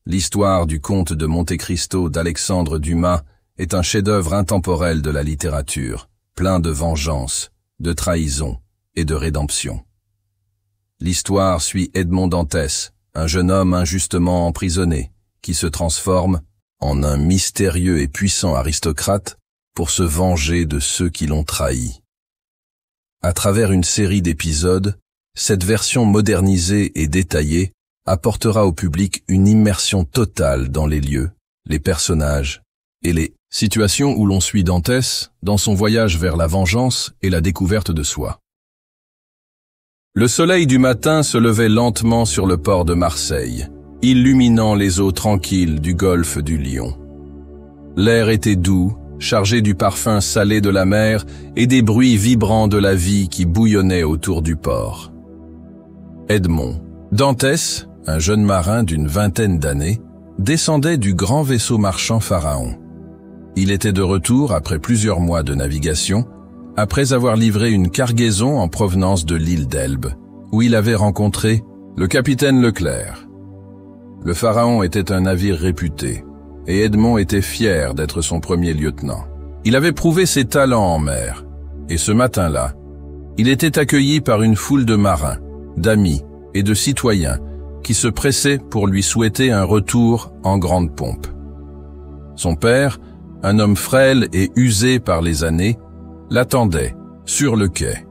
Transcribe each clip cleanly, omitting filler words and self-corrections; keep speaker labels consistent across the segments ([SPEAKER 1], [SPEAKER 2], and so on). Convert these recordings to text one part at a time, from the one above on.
[SPEAKER 1] L'histoire du comte de Monte Cristo d'Alexandre Dumas est un chef-d'œuvre intemporel de la littérature, plein de vengeance, de trahison et de rédemption. L'histoire suit Edmond Dantès, un jeune homme injustement emprisonné, qui se transforme en un mystérieux et puissant aristocrate pour se venger de ceux qui l'ont trahi. À travers une série d'épisodes, cette version modernisée et détaillée apportera au public une immersion totale dans les lieux, les personnages et les situations où l'on suit Dantès dans son voyage vers la vengeance et la découverte de soi. Le soleil du matin se levait lentement sur le port de Marseille, illuminant les eaux tranquilles du golfe du Lion. L'air était doux, chargé du parfum salé de la mer et des bruits vibrants de la vie qui bouillonnait autour du port. Edmond Dantès, un jeune marin d'une vingtaine d'années, descendait du grand vaisseau marchand Pharaon. Il était de retour après plusieurs mois de navigation, après avoir livré une cargaison en provenance de l'île d'Elbe, où il avait rencontré le capitaine Leclerc. Le Pharaon était un navire réputé, et Edmond était fier d'être son premier lieutenant. Il avait prouvé ses talents en mer, et ce matin-là, il était accueilli par une foule de marins, d'amis et de citoyens qui se pressaient pour lui souhaiter un retour en grande pompe. Son père, un homme frêle et usé par les années, l'attendait sur le quai.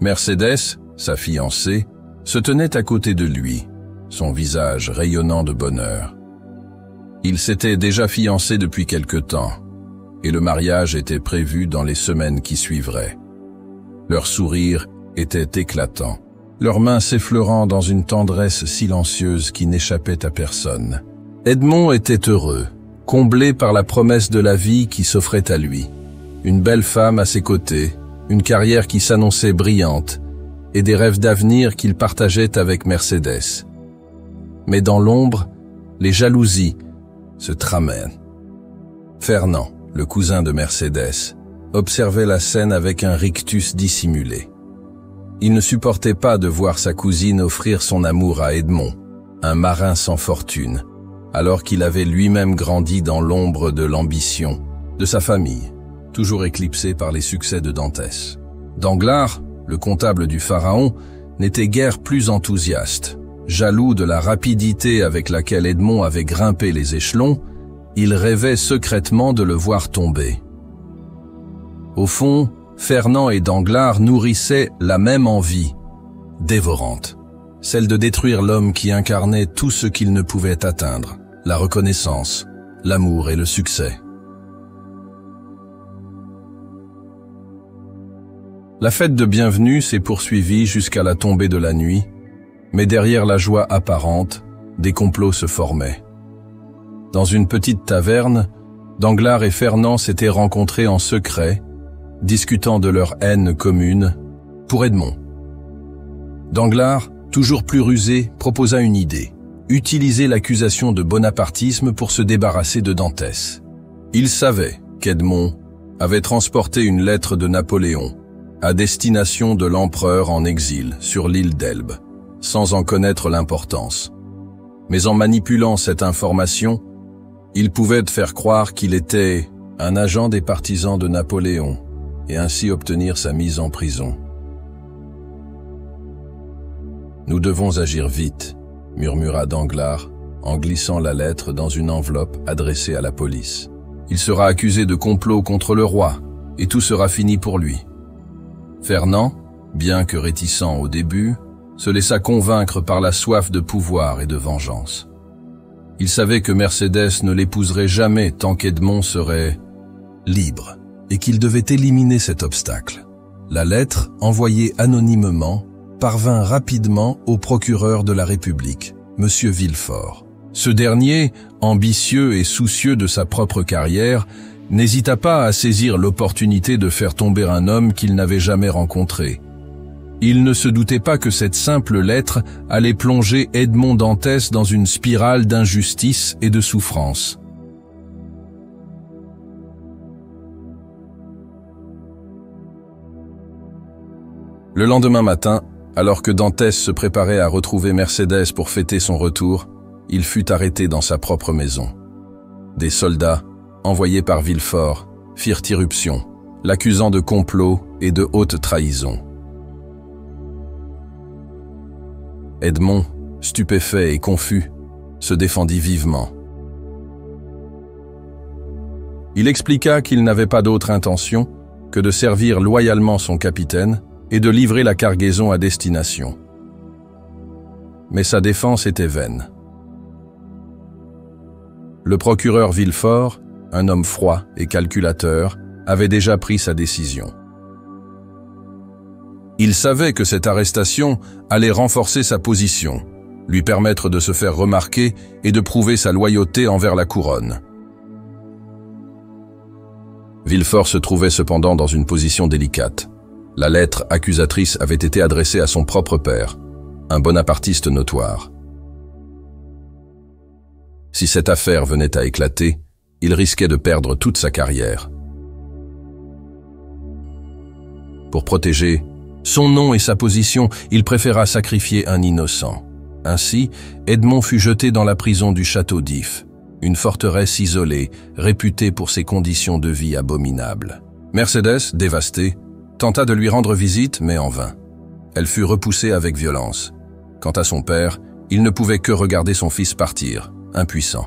[SPEAKER 1] Mercedes, sa fiancée, se tenait à côté de lui, son visage rayonnant de bonheur. Ils s'étaient déjà fiancés depuis quelque temps, et le mariage était prévu dans les semaines qui suivraient. Leur sourire était éclatant, leurs mains s'effleurant dans une tendresse silencieuse qui n'échappait à personne. Edmond était heureux, comblé par la promesse de la vie qui s'offrait à lui. Une belle femme à ses côtés, une carrière qui s'annonçait brillante, et des rêves d'avenir qu'il partageait avec Mercedes. Mais dans l'ombre, les jalousies se tramaient. Fernand, le cousin de Mercedes, observait la scène avec un rictus dissimulé. Il ne supportait pas de voir sa cousine offrir son amour à Edmond, un marin sans fortune, alors qu'il avait lui-même grandi dans l'ombre de l'ambition de sa famille, toujours éclipsée par les succès de Dantès. Danglars, le comptable du Pharaon, n'était guère plus enthousiaste. Jaloux de la rapidité avec laquelle Edmond avait grimpé les échelons, il rêvait secrètement de le voir tomber. Au fond, Fernand et Danglars nourrissaient la même envie, dévorante, celle de détruire l'homme qui incarnait tout ce qu'il ne pouvait atteindre, la reconnaissance, l'amour et le succès. La fête de bienvenue s'est poursuivie jusqu'à la tombée de la nuit, mais derrière la joie apparente, des complots se formaient. Dans une petite taverne, Danglars et Fernand s'étaient rencontrés en secret, discutant de leur haine commune pour Edmond. Danglars, toujours plus rusé, proposa une idée, utiliser l'accusation de bonapartisme pour se débarrasser de Dantès. Il savait qu'Edmond avait transporté une lettre de Napoléon à destination de l'empereur en exil sur l'île d'Elbe, sans en connaître l'importance. Mais en manipulant cette information, il pouvait faire croire qu'il était un agent des partisans de Napoléon et ainsi obtenir sa mise en prison. « Nous devons agir vite », murmura Danglars en glissant la lettre dans une enveloppe adressée à la police. « Il sera accusé de complot contre le roi et tout sera fini pour lui. » Fernand, bien que réticent au début, se laissa convaincre par la soif de pouvoir et de vengeance. Il savait que Mercedes ne l'épouserait jamais tant qu'Edmond serait libre et qu'il devait éliminer cet obstacle. La lettre, envoyée anonymement, parvint rapidement au procureur de la République, M. Villefort. Ce dernier, ambitieux et soucieux de sa propre carrière, n'hésita pas à saisir l'opportunité de faire tomber un homme qu'il n'avait jamais rencontré. Il ne se doutait pas que cette simple lettre allait plonger Edmond Dantès dans une spirale d'injustice et de souffrance. Le lendemain matin, alors que Dantès se préparait à retrouver Mercedes pour fêter son retour, il fut arrêté dans sa propre maison. Des soldats, envoyés par Villefort, firent irruption, l'accusant de complot et de haute trahison. Edmond, stupéfait et confus, se défendit vivement. Il expliqua qu'il n'avait pas d'autre intention que de servir loyalement son capitaine et de livrer la cargaison à destination. Mais sa défense était vaine. Le procureur Villefort, un homme froid et calculateur, avait déjà pris sa décision. Il savait que cette arrestation allait renforcer sa position, lui permettre de se faire remarquer et de prouver sa loyauté envers la couronne. Villefort se trouvait cependant dans une position délicate. La lettre accusatrice avait été adressée à son propre père, un bonapartiste notoire. Si cette affaire venait à éclater, il risquait de perdre toute sa carrière. Pour protéger son nom et sa position, il préféra sacrifier un innocent. Ainsi, Edmond fut jeté dans la prison du château d'If, une forteresse isolée, réputée pour ses conditions de vie abominables. Mercédès, dévastée, tenta de lui rendre visite, mais en vain. Elle fut repoussée avec violence. Quant à son père, il ne pouvait que regarder son fils partir, impuissant.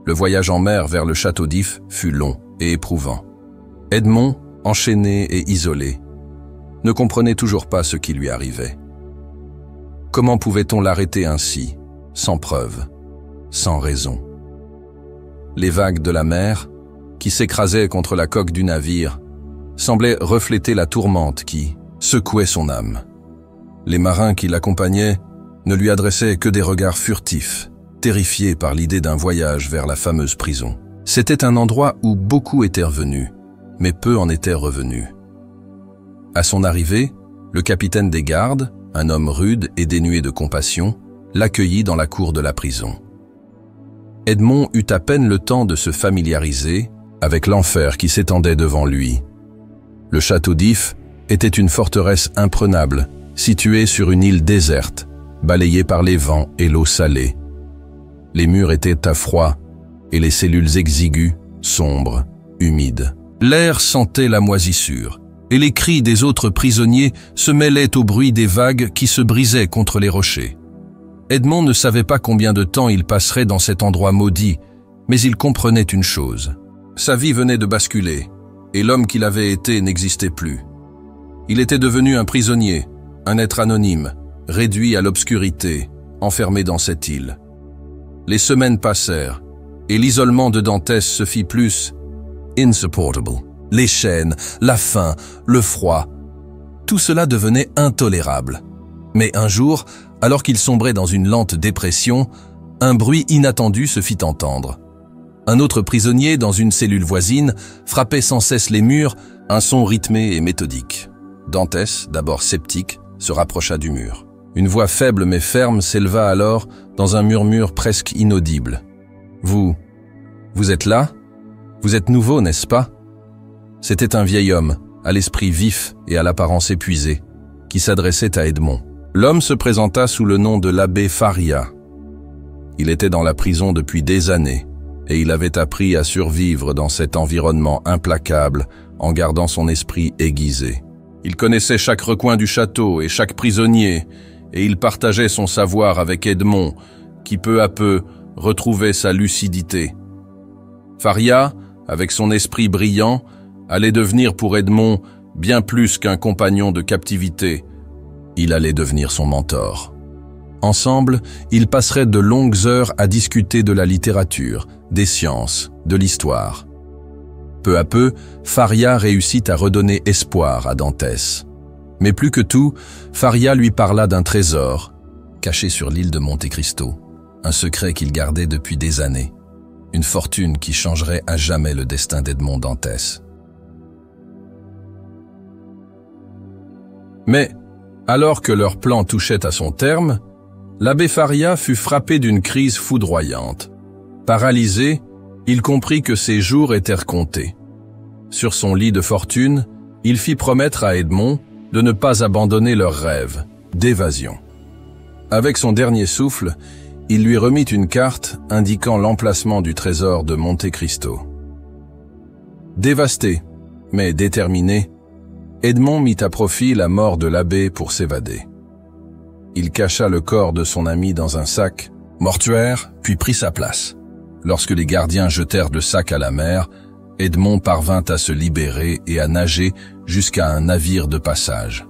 [SPEAKER 1] Le voyage en mer vers le château d'If fut long et éprouvant. Edmond, enchaîné et isolé, ne comprenait toujours pas ce qui lui arrivait. Comment pouvait-on l'arrêter ainsi, sans preuve, sans raison? Les vagues de la mer, qui s'écrasaient contre la coque du navire, semblaient refléter la tourmente qui secouait son âme. Les marins qui l'accompagnaient ne lui adressaient que des regards furtifs, terrifiés par l'idée d'un voyage vers la fameuse prison. C'était un endroit où beaucoup étaient revenus, mais peu en étaient revenus. À son arrivée, le capitaine des gardes, un homme rude et dénué de compassion, l'accueillit dans la cour de la prison. Edmond eut à peine le temps de se familiariser avec l'enfer qui s'étendait devant lui. Le château d'If était une forteresse imprenable, située sur une île déserte, balayée par les vents et l'eau salée. Les murs étaient à froid et les cellules exiguës, sombres, humides. L'air sentait la moisissure, et les cris des autres prisonniers se mêlaient au bruit des vagues qui se brisaient contre les rochers. Edmond ne savait pas combien de temps il passerait dans cet endroit maudit, mais il comprenait une chose. Sa vie venait de basculer, et l'homme qu'il avait été n'existait plus. Il était devenu un prisonnier, un être anonyme, réduit à l'obscurité, enfermé dans cette île. Les semaines passèrent, et l'isolement de Dantès se fit plus insupportable. Les chaînes, la faim, le froid, tout cela devenait intolérable. Mais un jour, alors qu'il sombrait dans une lente dépression, un bruit inattendu se fit entendre. Un autre prisonnier, dans une cellule voisine, frappait sans cesse les murs, un son rythmé et méthodique. Dantès, d'abord sceptique, se rapprocha du mur. Une voix faible mais ferme s'éleva alors dans un murmure presque inaudible. « Vous êtes là ? Vous êtes nouveau, n'est-ce pas ?» C'était un vieil homme, à l'esprit vif et à l'apparence épuisée, qui s'adressait à Edmond. L'homme se présenta sous le nom de l'abbé Faria. Il était dans la prison depuis des années, et il avait appris à survivre dans cet environnement implacable en gardant son esprit aiguisé. Il connaissait chaque recoin du château et chaque prisonnier, et il partageait son savoir avec Edmond, qui peu à peu retrouvait sa lucidité. Faria, avec son esprit brillant, allait devenir pour Edmond bien plus qu'un compagnon de captivité. Il allait devenir son mentor. Ensemble, ils passeraient de longues heures à discuter de la littérature, des sciences, de l'histoire. Peu à peu, Faria réussit à redonner espoir à Dantès. Mais plus que tout, Faria lui parla d'un trésor, caché sur l'île de Monte Cristo, un secret qu'il gardait depuis des années, une fortune qui changerait à jamais le destin d'Edmond Dantès. Mais, alors que leur plan touchait à son terme, l'abbé Faria fut frappé d'une crise foudroyante. Paralysé, il comprit que ses jours étaient comptés. Sur son lit de fortune, il fit promettre à Edmond de ne pas abandonner leur rêve d'évasion. Avec son dernier souffle, il lui remit une carte indiquant l'emplacement du trésor de Monte Cristo. Dévasté, mais déterminé, Edmond mit à profit la mort de l'abbé pour s'évader. Il cacha le corps de son ami dans un sac mortuaire, puis prit sa place. Lorsque les gardiens jetèrent le sac à la mer, Edmond parvint à se libérer et à nager jusqu'à un navire de passage.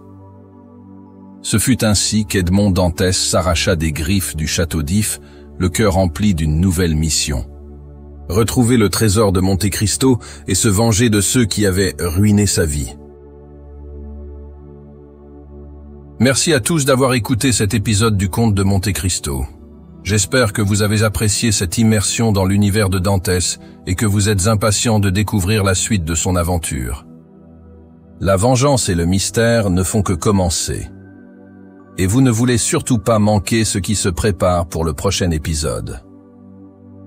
[SPEAKER 1] Ce fut ainsi qu'Edmond Dantès s'arracha des griffes du château d'If, le cœur empli d'une nouvelle mission. Retrouver le trésor de Monte Cristo et se venger de ceux qui avaient ruiné sa vie. Merci à tous d'avoir écouté cet épisode du Comte de Monte Cristo. J'espère que vous avez apprécié cette immersion dans l'univers de Dantès et que vous êtes impatients de découvrir la suite de son aventure. La vengeance et le mystère ne font que commencer. Et vous ne voulez surtout pas manquer ce qui se prépare pour le prochain épisode.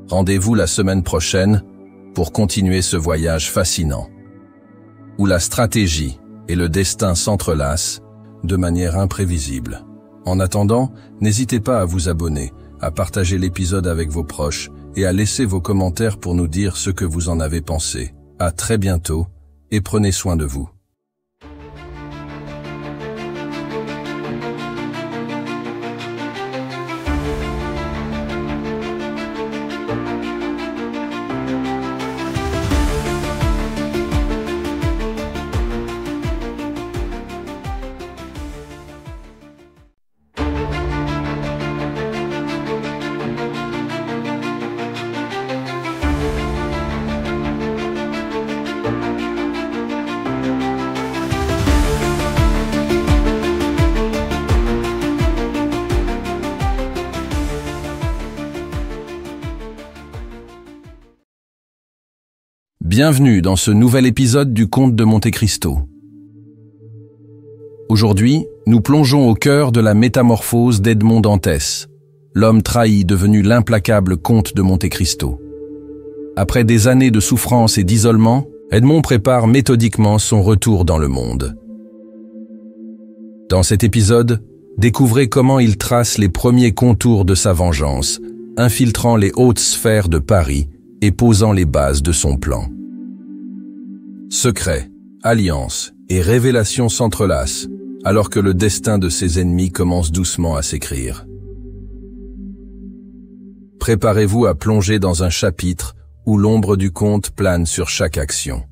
[SPEAKER 1] Rendez-vous la semaine prochaine pour continuer ce voyage fascinant, où la stratégie et le destin s'entrelacent de manière imprévisible. En attendant, n'hésitez pas à vous abonner, à partager l'épisode avec vos proches et à laisser vos commentaires pour nous dire ce que vous en avez pensé. À très bientôt et prenez soin de vous. Bienvenue dans ce nouvel épisode du Comte de Monte Cristo. Aujourd'hui, nous plongeons au cœur de la métamorphose d'Edmond Dantès, l'homme trahi devenu l'implacable comte de Monte Cristo. Après des années de souffrance et d'isolement, Edmond prépare méthodiquement son retour dans le monde. Dans cet épisode, découvrez comment il trace les premiers contours de sa vengeance, infiltrant les hautes sphères de Paris et posant les bases de son plan. Secrets, alliances et révélations s'entrelacent, alors que le destin de ses ennemis commence doucement à s'écrire. Préparez-vous à plonger dans un chapitre où l'ombre du conte plane sur chaque action.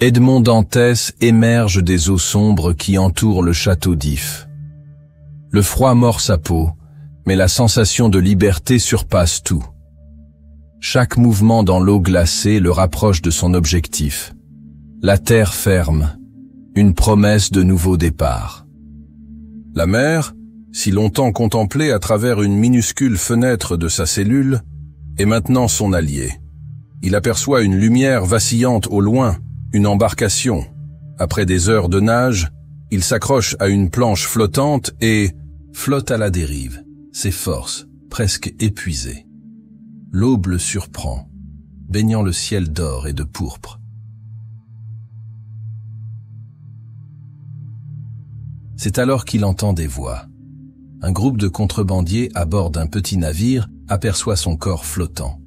[SPEAKER 1] Edmond Dantès émerge des eaux sombres qui entourent le château d'If. Le froid mord sa peau, mais la sensation de liberté surpasse tout. Chaque mouvement dans l'eau glacée le rapproche de son objectif. La terre ferme, une promesse de nouveau départ. La mer, si longtemps contemplée à travers une minuscule fenêtre de sa cellule, est maintenant son allié. Il aperçoit une lumière vacillante au loin, une embarcation. Après des heures de nage, il s'accroche à une planche flottante et flotte à la dérive, ses forces presque épuisées. L'aube le surprend, baignant le ciel d'or et de pourpre. C'est alors qu'il entend des voix. Un groupe de contrebandiers à bord d'un petit navire aperçoit son corps flottant.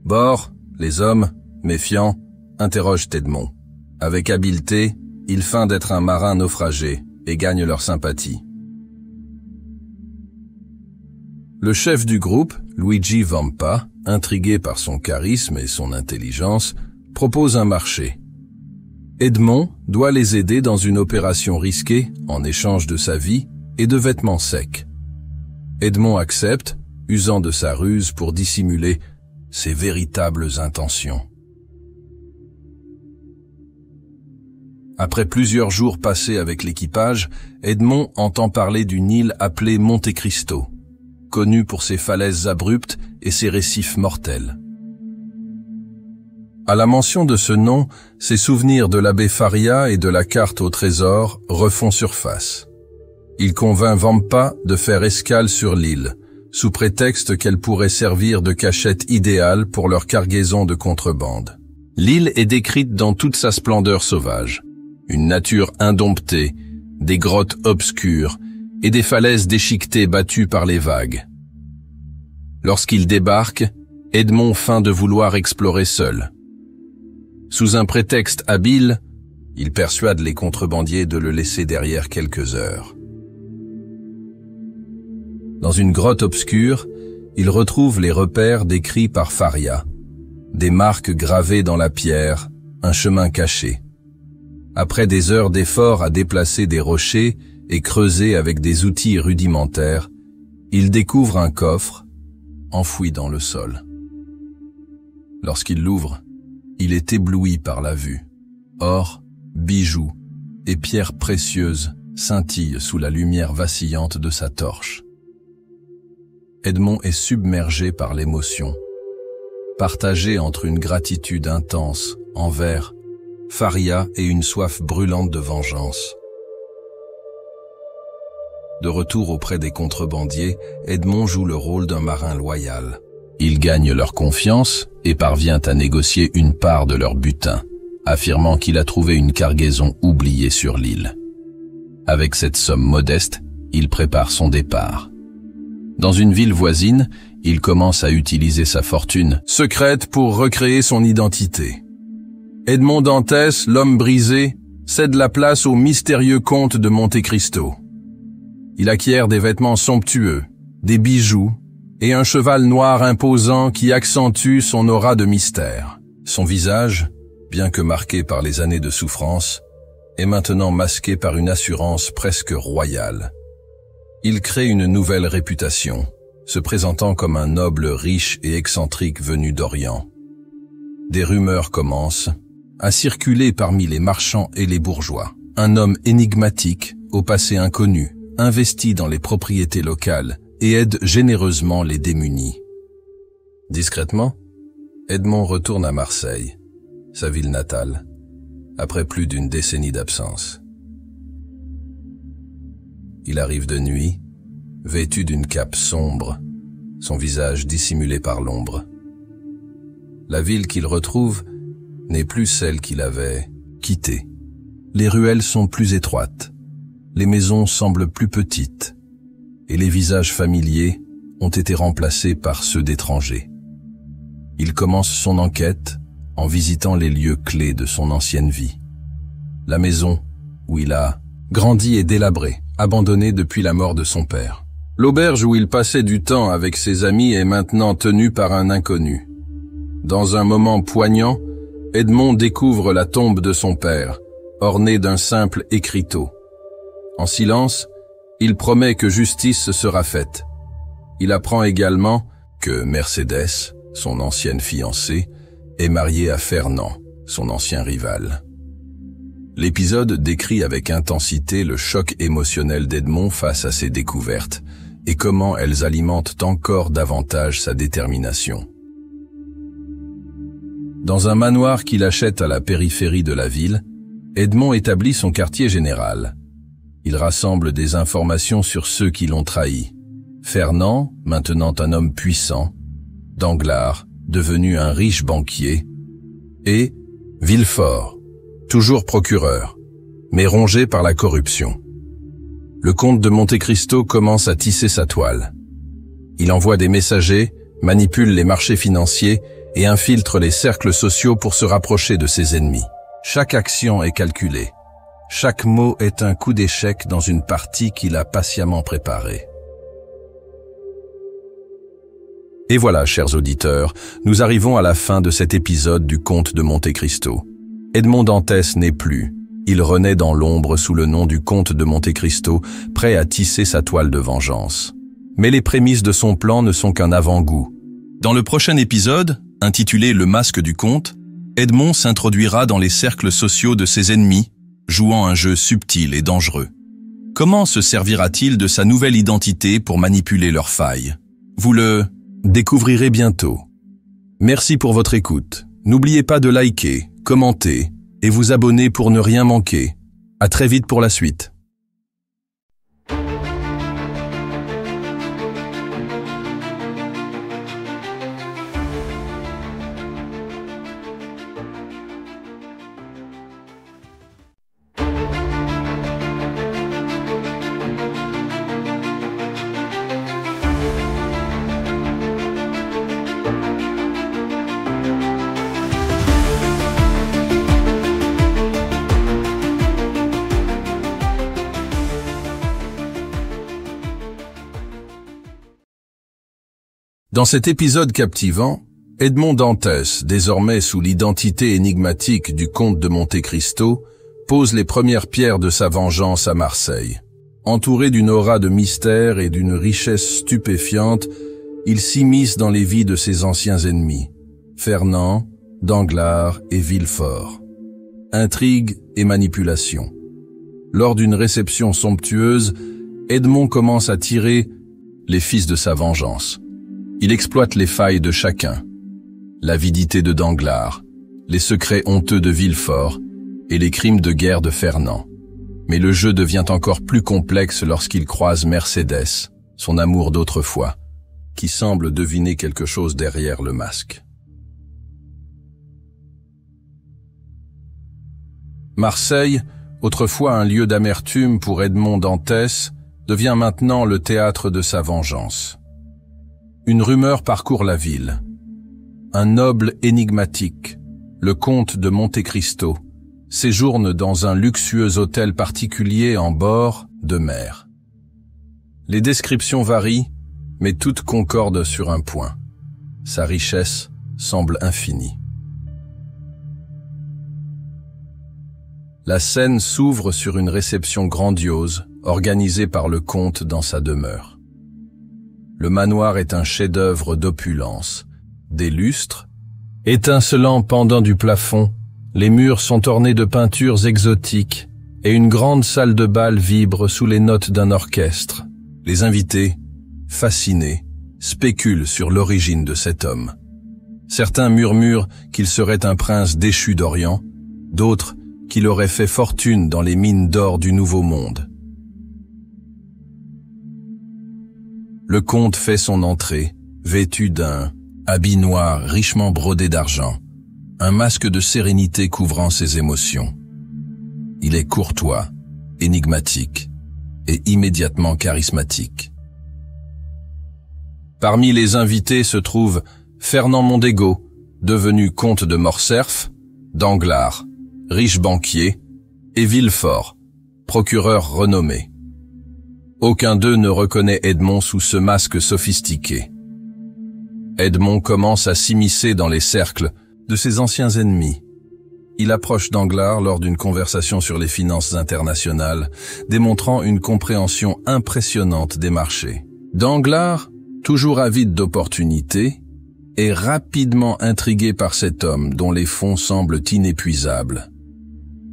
[SPEAKER 1] Bord, les hommes, méfiants, interrogent Edmond. Avec habileté, il feint d'être un marin naufragé et gagne leur sympathie. Le chef du groupe, Luigi Vampa, intrigué par son charisme et son intelligence, propose un marché. Edmond doit les aider dans une opération risquée en échange de sa vie et de vêtements secs. Edmond accepte, usant de sa ruse pour dissimuler ses véritables intentions. Après plusieurs jours passés avec l'équipage, Edmond entend parler d'une île appelée Monte Cristo, connue pour ses falaises abruptes et ses récifs mortels. À la mention de ce nom, ses souvenirs de l'abbé Faria et de la carte au trésor refont surface. Il convainc Vampa de faire escale sur l'île, sous prétexte qu'elle pourrait servir de cachette idéale pour leur cargaison de contrebande. L'île est décrite dans toute sa splendeur sauvage. Une nature indomptée, des grottes obscures et des falaises déchiquetées battues par les vagues. Lorsqu'il débarque, Edmond feint de vouloir explorer seul. Sous un prétexte habile, il persuade les contrebandiers de le laisser derrière quelques heures. Dans une grotte obscure, il retrouve les repères décrits par Faria, des marques gravées dans la pierre, un chemin caché. Après des heures d'efforts à déplacer des rochers et creuser avec des outils rudimentaires, il découvre un coffre enfoui dans le sol. Lorsqu'il l'ouvre, il est ébloui par la vue. Or, bijoux et pierres précieuses scintillent sous la lumière vacillante de sa torche. Edmond est submergé par l'émotion, partagé entre une gratitude intense envers Faria et une soif brûlante de vengeance. De retour auprès des contrebandiers, Edmond joue le rôle d'un marin loyal. Il gagne leur confiance et parvient à négocier une part de leur butin, affirmant qu'il a trouvé une cargaison oubliée sur l'île. Avec cette somme modeste, il prépare son départ. Dans une ville voisine, il commence à utiliser sa fortune secrète pour recréer son identité. Edmond Dantès, l'homme brisé, cède la place au mystérieux comte de Monte Cristo. Il acquiert des vêtements somptueux, des bijoux et un cheval noir imposant qui accentue son aura de mystère. Son visage, bien que marqué par les années de souffrance, est maintenant masqué par une assurance presque royale. Il crée une nouvelle réputation, se présentant comme un noble riche et excentrique venu d'Orient. Des rumeurs commencent à circuler parmi les marchands et les bourgeois. Un homme énigmatique, au passé inconnu, investit dans les propriétés locales et aide généreusement les démunis. Discrètement, Edmond retourne à Marseille, sa ville natale, après plus d'une décennie d'absence. Il arrive de nuit, vêtu d'une cape sombre, son visage dissimulé par l'ombre. La ville qu'il retrouve n'est plus celle qu'il avait quittée. Les ruelles sont plus étroites, les maisons semblent plus petites, et les visages familiers ont été remplacés par ceux d'étrangers. Il commence son enquête en visitant les lieux clés de son ancienne vie. La maison où il a grandi est délabrée, abandonnée depuis la mort de son père. L'auberge où il passait du temps avec ses amis est maintenant tenue par un inconnu. Dans un moment poignant, Edmond découvre la tombe de son père, ornée d'un simple écriteau. En silence, il promet que justice sera faite. Il apprend également que Mercédès, son ancienne fiancée, est mariée à Fernand, son ancien rival. L'épisode décrit avec intensité le choc émotionnel d'Edmond face à ces découvertes et comment elles alimentent encore davantage sa détermination. Dans un manoir qu'il achète à la périphérie de la ville, Edmond établit son quartier général. Il rassemble des informations sur ceux qui l'ont trahi. Fernand, maintenant un homme puissant, Danglars, devenu un riche banquier, et Villefort, toujours procureur, mais rongé par la corruption. Le comte de Monte Cristo commence à tisser sa toile. Il envoie des messagers, manipule les marchés financiers et infiltre les cercles sociaux pour se rapprocher de ses ennemis. Chaque action est calculée. Chaque mot est un coup d'échec dans une partie qu'il a patiemment préparée. Et voilà, chers auditeurs, nous arrivons à la fin de cet épisode du Comte de Monte Cristo. Edmond Dantès n'est plus. Il renaît dans l'ombre sous le nom du Comte de Monte Cristo, prêt à tisser sa toile de vengeance. Mais les prémices de son plan ne sont qu'un avant-goût. Dans le prochain épisode, intitulé Le Masque du Comte, Edmond s'introduira dans les cercles sociaux de ses ennemis, jouant un jeu subtil et dangereux. Comment se servira-t-il de sa nouvelle identité pour manipuler leurs failles? Vous le découvrirez bientôt. Merci pour votre écoute. N'oubliez pas de liker, commenter et vous abonner pour ne rien manquer. À très vite pour la suite. Dans cet épisode captivant, Edmond Dantès, désormais sous l'identité énigmatique du comte de Monte Cristo, pose les premières pierres de sa vengeance à Marseille. Entouré d'une aura de mystère et d'une richesse stupéfiante, il s'immisce dans les vies de ses anciens ennemis, Fernand, Danglars et Villefort. Intrigue et manipulation. Lors d'une réception somptueuse, Edmond commence à tirer les fils de sa vengeance. Il exploite les failles de chacun, l'avidité de Danglars, les secrets honteux de Villefort et les crimes de guerre de Fernand. Mais le jeu devient encore plus complexe lorsqu'il croise Mercédès, son amour d'autrefois, qui semble deviner quelque chose derrière le masque. Marseille, autrefois un lieu d'amertume pour Edmond Dantès, devient maintenant le théâtre de sa vengeance. Une rumeur parcourt la ville. Un noble énigmatique, le comte de Monte Cristo, séjourne dans un luxueux hôtel particulier en bord de mer. Les descriptions varient, mais toutes concordent sur un point. Sa richesse semble infinie. La scène s'ouvre sur une réception grandiose, organisée par le comte dans sa demeure. Le manoir est un chef-d'œuvre d'opulence. Des lustres, étincelants pendant du plafond, les murs sont ornés de peintures exotiques et une grande salle de bal vibre sous les notes d'un orchestre. Les invités, fascinés, spéculent sur l'origine de cet homme. Certains murmurent qu'il serait un prince déchu d'Orient, d'autres qu'il aurait fait fortune dans les mines d'or du Nouveau Monde. Le comte fait son entrée, vêtu d'un habit noir richement brodé d'argent, un masque de sérénité couvrant ses émotions. Il est courtois, énigmatique et immédiatement charismatique. Parmi les invités se trouvent Fernand Mondego, devenu comte de Morcerf, Danglars, riche banquier, et Villefort, procureur renommé. Aucun d'eux ne reconnaît Edmond sous ce masque sophistiqué. Edmond commence à s'immiscer dans les cercles de ses anciens ennemis. Il approche Danglars lors d'une conversation sur les finances internationales, démontrant une compréhension impressionnante des marchés. Danglars, toujours avide d'opportunités, est rapidement intrigué par cet homme dont les fonds semblent inépuisables.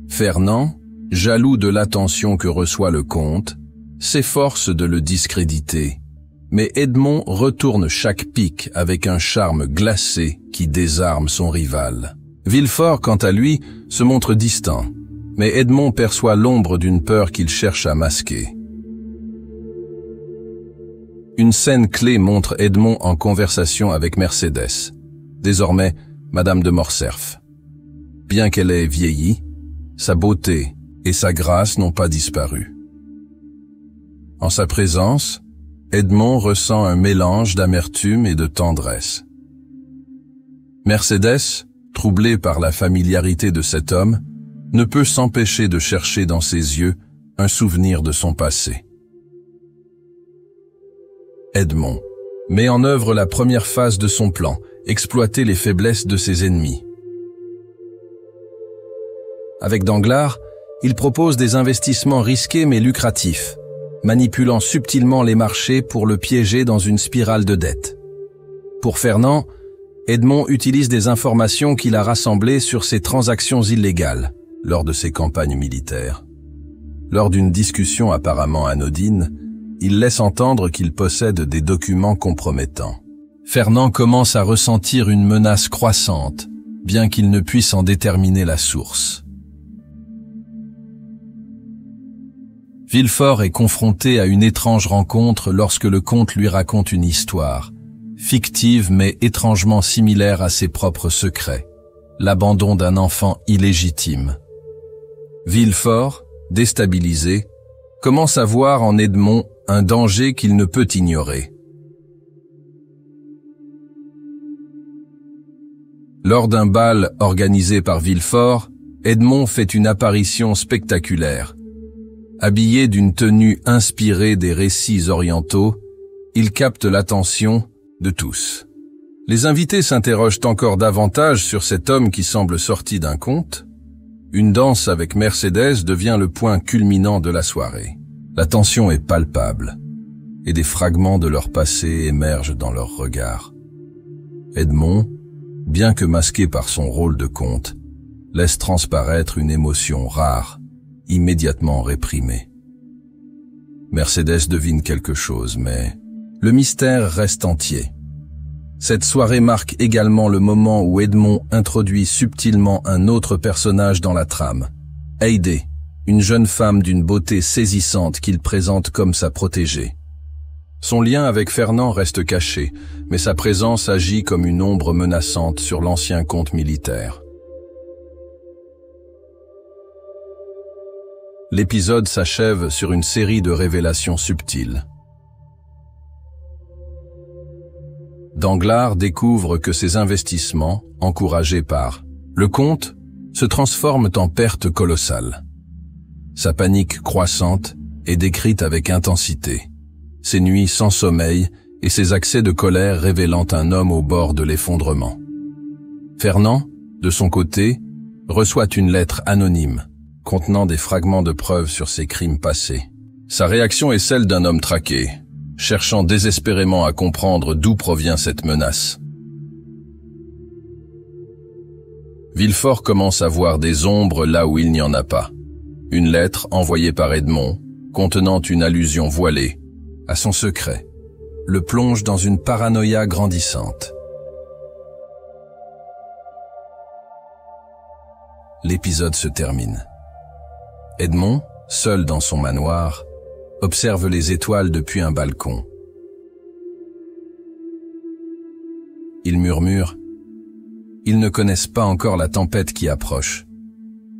[SPEAKER 1] Fernand, jaloux de l'attention que reçoit le comte, s'efforce de le discréditer, mais Edmond retourne chaque pique avec un charme glacé qui désarme son rival. Villefort, quant à lui, se montre distant, mais Edmond perçoit l'ombre d'une peur qu'il cherche à masquer. Une scène clé montre Edmond en conversation avec Mercédès, désormais Madame de Morcerf. Bien qu'elle ait vieilli, sa beauté et sa grâce n'ont pas disparu. En sa présence, Edmond ressent un mélange d'amertume et de tendresse. Mercédès, troublée par la familiarité de cet homme, ne peut s'empêcher de chercher dans ses yeux un souvenir de son passé. Edmond met en œuvre la première phase de son plan, exploiter les faiblesses de ses ennemis. Avec Danglars, il propose des investissements risqués mais lucratifs, manipulant subtilement les marchés pour le piéger dans une spirale de dette. Pour Fernand, Edmond utilise des informations qu'il a rassemblées sur ses transactions illégales lors de ses campagnes militaires. Lors d'une discussion apparemment anodine, il laisse entendre qu'il possède des documents compromettants. Fernand commence à ressentir une menace croissante, bien qu'il ne puisse en déterminer la source. Villefort est confronté à une étrange rencontre lorsque le comte lui raconte une histoire, fictive mais étrangement similaire à ses propres secrets, l'abandon d'un enfant illégitime. Villefort, déstabilisé, commence à voir en Edmond un danger qu'il ne peut ignorer. Lors d'un bal organisé par Villefort, Edmond fait une apparition spectaculaire. Habillé d'une tenue inspirée des récits orientaux, il capte l'attention de tous. Les invités s'interrogent encore davantage sur cet homme qui semble sorti d'un conte. Une danse avec Mercedes devient le point culminant de la soirée. La tension est palpable, et des fragments de leur passé émergent dans leurs regards. Edmond, bien que masqué par son rôle de conte, laisse transparaître une émotion rare, immédiatement réprimée. Mercedes devine quelque chose, mais le mystère reste entier. Cette soirée marque également le moment où Edmond introduit subtilement un autre personnage dans la trame, Haydée, une jeune femme d'une beauté saisissante qu'il présente comme sa protégée. Son lien avec Fernand reste caché, mais sa présence agit comme une ombre menaçante sur l'ancien comte militaire. L'épisode s'achève sur une série de révélations subtiles. Danglars découvre que ses investissements, encouragés par le comte, se transforment en pertes colossales. Sa panique croissante est décrite avec intensité, ses nuits sans sommeil et ses accès de colère révélant un homme au bord de l'effondrement. Fernand, de son côté, reçoit une lettre anonyme, contenant des fragments de preuves sur ses crimes passés. Sa réaction est celle d'un homme traqué, cherchant désespérément à comprendre d'où provient cette menace. Villefort commence à voir des ombres là où il n'y en a pas. Une lettre envoyée par Edmond, contenant une allusion voilée à son secret, le plonge dans une paranoïa grandissante. L'épisode se termine. Edmond, seul dans son manoir, observe les étoiles depuis un balcon. Il murmure « Ils ne connaissent pas encore la tempête qui approche,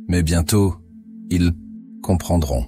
[SPEAKER 1] mais bientôt, ils comprendront. »